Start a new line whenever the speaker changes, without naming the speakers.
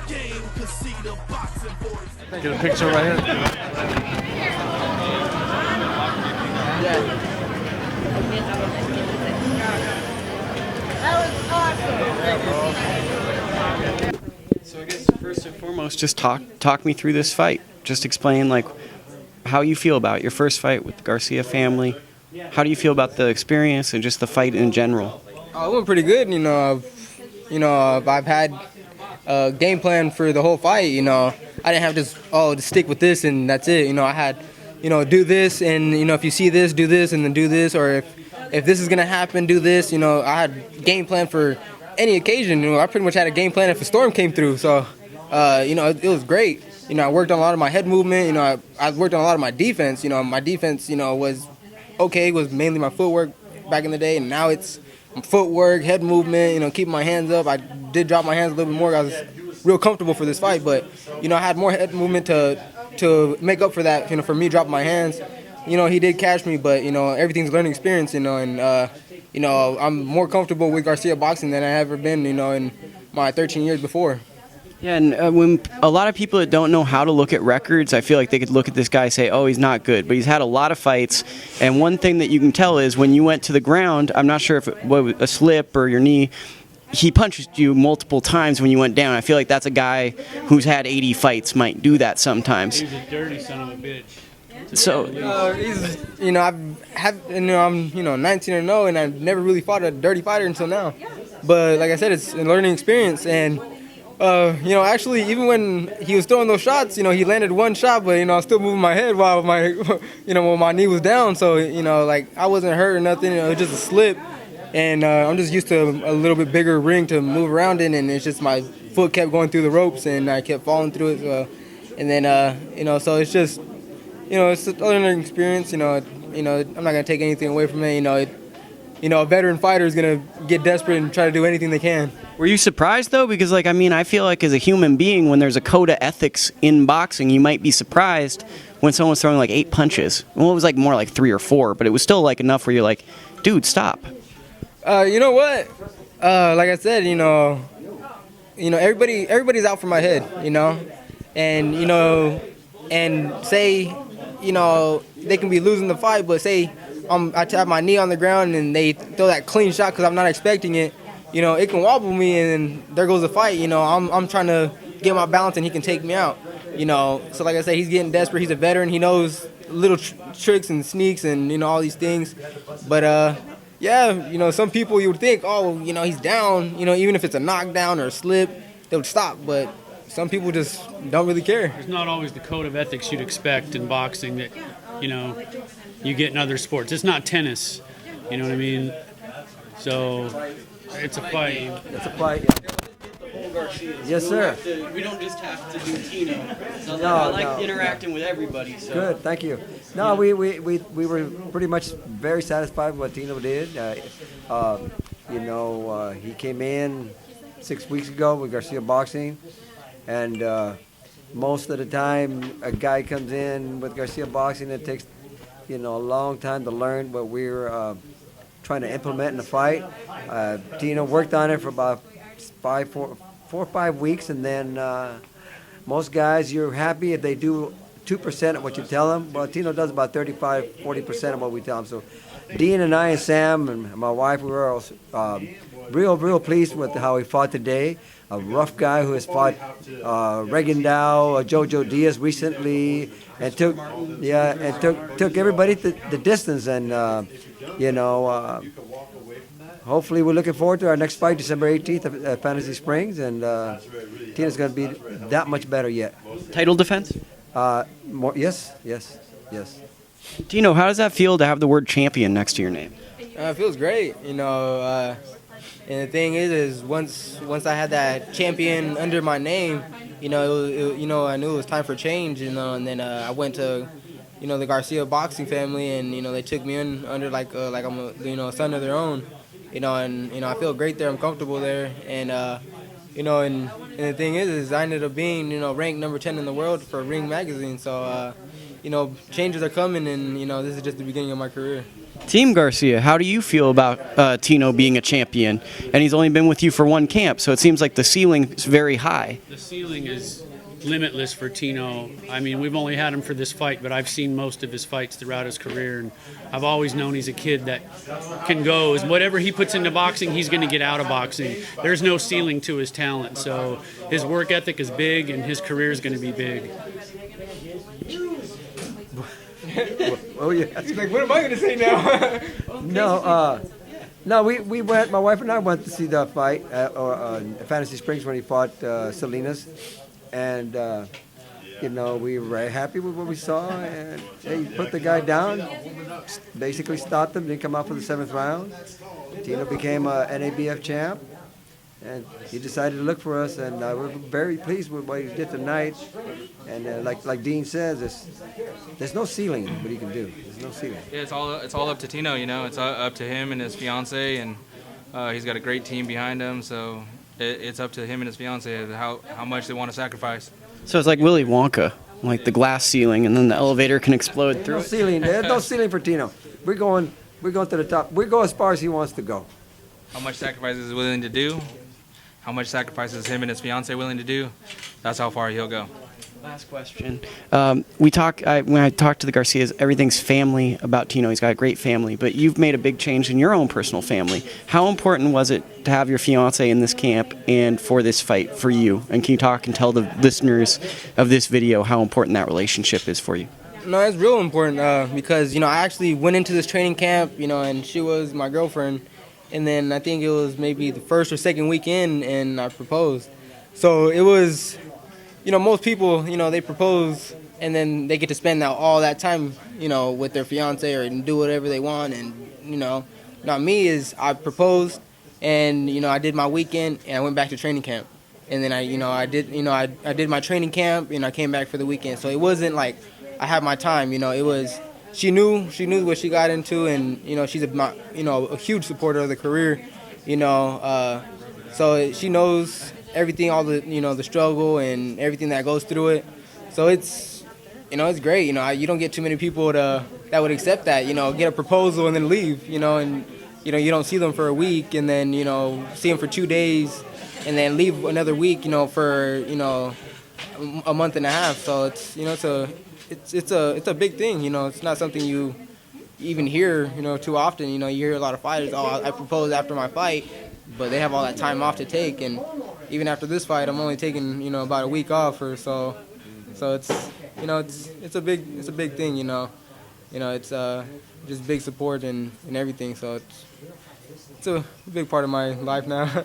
game, cause see the boxing voice.
Get a picture right here.
So I guess first and foremost, just talk me through this fight. Just explain like how you feel about it. Your first fight with the Garcia family. How do you feel about the experience and just the fight in general?
It went pretty good. I've had a game plan for the whole fight. I didn't have just to stick with this and that's it. I had do this and if you see this, do this and then do this, or if this is gonna happen, do this. I had game plan for any occasion. I pretty much had a game plan if a storm came through. So it was great. I worked on a lot of my head movement. I worked on a lot of my defense. My defense was okay. Was mainly my footwork back in the day, and now it's footwork, head movement. Keeping my hands up. I did drop my hands a little bit more. I was real comfortable for this fight, but I had more head movement to make up for that. For me dropping my hands. He did catch me, but everything's learning experience. And I'm more comfortable with Garcia boxing than I ever been. In my 13 years before.
Yeah, and when a lot of people that don't know how to look at records, I feel like they could look at this guy and say, oh, he's not good. But he's had a lot of fights, and one thing that you can tell is when you went to the ground, I'm not sure if it was a slip or your knee, he punched you multiple times when you went down. I feel like that's a guy who's had 80 fights might do that sometimes.
He's a dirty son of a bitch.
So,
I'm 19-0, and I've never really fought a dirty fighter until now. But like I said, it's a learning experience, and actually, even when he was throwing those shots, he landed one shot, but I was still moving my head while when my knee was down. So I wasn't hurt or nothing. It was just a slip, and I'm just used to a little bit bigger ring to move around in, and it's just my foot kept going through the ropes, and I kept falling through it. And then so it's just it's a learning experience. I'm not gonna take anything away from it. A veteran fighter is gonna get desperate and try to do anything they can.
were you surprised though? Because I feel like as a human being, when there's a code of ethics in boxing, you might be surprised when someone's throwing like 8 punches. Well, it was like more like 3 or 4, but it was still like enough where you're like, dude, stop.
You know what? Like I said, everybody's out for my head, and and say, they can be losing the fight, but say I tap my knee on the ground and they throw that clean shot because I'm not expecting it. It can wobble me and there goes the fight. I'm trying to get my balance and he can take me out. So like I said, he's getting desperate. He's a veteran. He knows little tricks and sneaks and all these things. But yeah, some people you would think, oh, he's down. Even if it's a knockdown or a slip, they would stop. But some people just don't really care.
It's not always the code of ethics you'd expect in boxing that you get in other sports. It's not tennis. You know what I mean? So it's a fight.
It's a fight. Yes, sir.
We don't just have to do Tino. So
No,
I like
no.
interacting with everybody. So.
Good, thank you. No, we were pretty much very satisfied with what Tino did. He came in 6 weeks ago with Garcia Boxing, and most of the time a guy comes in with Garcia Boxing, it takes a long time to learn what we're trying to implement in the fight. Tino worked on it for about 4 or 5 weeks, and then most guys, you're happy if they do 2% of what you tell them. Well, Tino does about 35-40% of what we tell him. So Dean and I and Sam and my wife, we were all, real pleased with how he fought today. A rough guy who has fought Regan Dow, Jojo Diaz recently, and took everybody the distance. And hopefully we're looking forward to our next fight, December 18th at Fantasy Springs, and Tina's going to be that much better yet.
Title defense?
Yes.
Tino, how does that feel to have the word champion next to your name?
It feels great, and the thing is once I had that champion under my name, I knew it was time for change, and then I went to, the Garcia boxing family, and they took me in under like I'm a son of their own, and I feel great there. I'm comfortable there, and and the thing is I ended up being ranked number 10 in the world for Ring magazine. So changes are coming, and this is just the beginning of my career.
Team Garcia, how do you feel about Tino being a champion? And he's only been with you for one camp, so it seems like the ceiling is very high.
The ceiling is limitless for Tino. I mean, we've only had him for this fight, but I've seen most of his fights throughout his career, and I've always known he's a kid that can go. Whatever he puts into boxing, he's going to get out of boxing. There's no ceiling to his talent, so his work ethic is big, and his career is going to be big.
Oh yeah.
He's like, what am I going to say now?
No, we went. My wife and I went to see the fight at Fantasy Springs when he fought Salinas, and we were very happy with what we saw. And he put the guy down, basically stopped him, didn't come out for the 7th round. Tino became a NABF champ, and he decided to look for us, and we're very pleased with what he did tonight. And like Dean says, there's no ceiling what he can do. There's no ceiling.
Yeah, it's all up to Tino. It's up to him and his fiance, and he's got a great team behind him. So it's up to him and his fiance how much they want to sacrifice.
So it's like Willy Wonka, like the glass ceiling, and then the elevator can explode through
No
it.
ceiling. There's no ceiling for Tino. We're going to the top. We go as far as he wants to go.
How much sacrifices is willing to do? How much sacrifices him and his fiance willing to do? That's how far he'll go.
Last question. When I talk to the Garcias, everything's family about Tino. He's got a great family, but you've made a big change in your own personal family. How important was it to have your fiance in this camp and for this fight for you? And can you talk and tell the listeners of this video how important that relationship is for you?
No, it's real important because, I actually went into this training camp, and she was my girlfriend. And then I think it was maybe the first or second weekend, and I proposed. So it was, most people, they propose, and then they get to spend all that time, with their fiance or do whatever they want. And, not me is I proposed, and, I did my weekend, and I went back to training camp. And then I did my training camp, and I came back for the weekend. So it wasn't like I had my time, it was. She knew what she got into, and she's a huge supporter of the career, so she knows everything, all the the struggle and everything that goes through it. So it's it's great. You don't get too many people that would accept that. Get a proposal and then leave. And you don't see them for a week, and then see them for 2 days, and then leave another week. For a month and a half. So it's a big thing, It's not something you even hear, too often. You hear a lot of fighters, I proposed after my fight, but they have all that time off to take. And even after this fight, I'm only taking, about a week off or so. So it's a big thing, It's just big support and everything. So it's a big part of my life now.